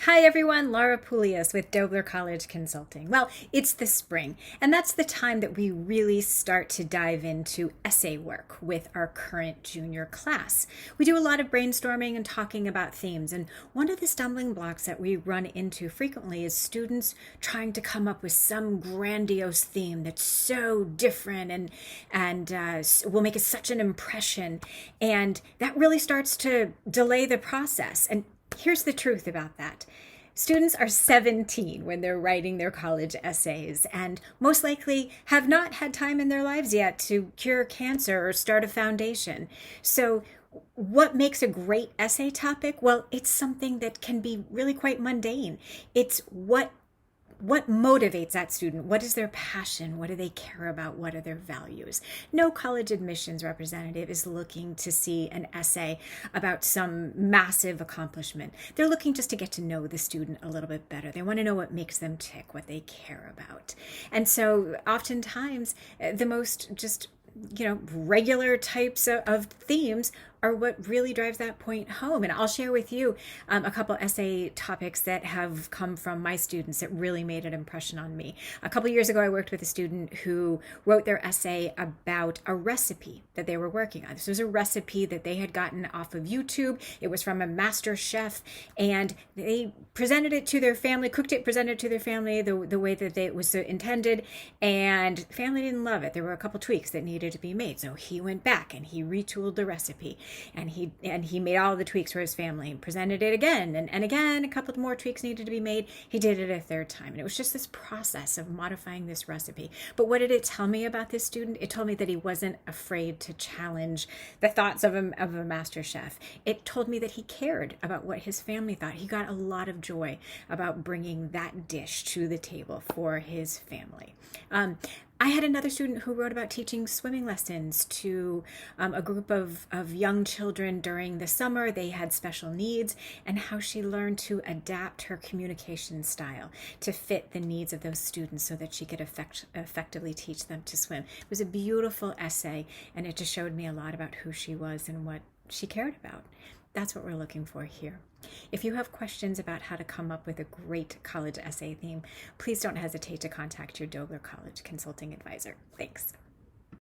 Hi everyone, Laura Poulias with Dobler College Consulting. Well, it's the spring, and that's the time that we really start to dive into essay work with our current junior class. We do a lot of brainstorming and talking about themes, and one of the stumbling blocks that we run into frequently is students trying to come up with some grandiose theme that's so different and will make such an impression, and that really starts to delay the process. And here's the truth about that. Students are 17 when they're writing their college essays and most likely have not had time in their lives yet to cure cancer or start a foundation. So what makes a great essay topic? Well, it's something that can be really quite mundane. It's what motivates that student? What is their passion? What do they care about? What are their values? No college admissions representative is looking to see an essay about some massive accomplishment. They're looking just to get to know the student a little bit better. They want to know what makes them tick, what they care about. And so oftentimes the most just regular types of themes are what really drives that point home. And I'll share with you a couple essay topics that have come from my students that really made an impression on me. A couple years ago, I worked with a student who wrote their essay about a recipe that they were working on. This was a recipe that they had gotten off of YouTube. It was from a master chef, and they presented it to their family, cooked it, presented it to their family the way that it was intended, and family didn't love it. There were a couple tweaks that needed to be made. So he went back and he retooled the recipe, and he made all the tweaks for his family and presented it again and again. A couple more tweaks needed to be made. He did it a third time, and it was just this process of modifying this recipe. But what did it tell me about this student? It told me that he wasn't afraid to challenge the thoughts of a master chef. It told me that he cared about what his family thought. He got a lot of joy about bringing that dish to the table for his family. I had another student who wrote about teaching swimming lessons to a group of young children during the summer. They had special needs, and how she learned to adapt her communication style to fit the needs of those students so that she could effectively teach them to swim. It was a beautiful essay, and it just showed me a lot about who she was and what she cared about. That's what we're looking for here. If you have questions about how to come up with a great college essay theme, please don't hesitate to contact your Dobler College Consulting advisor. Thanks.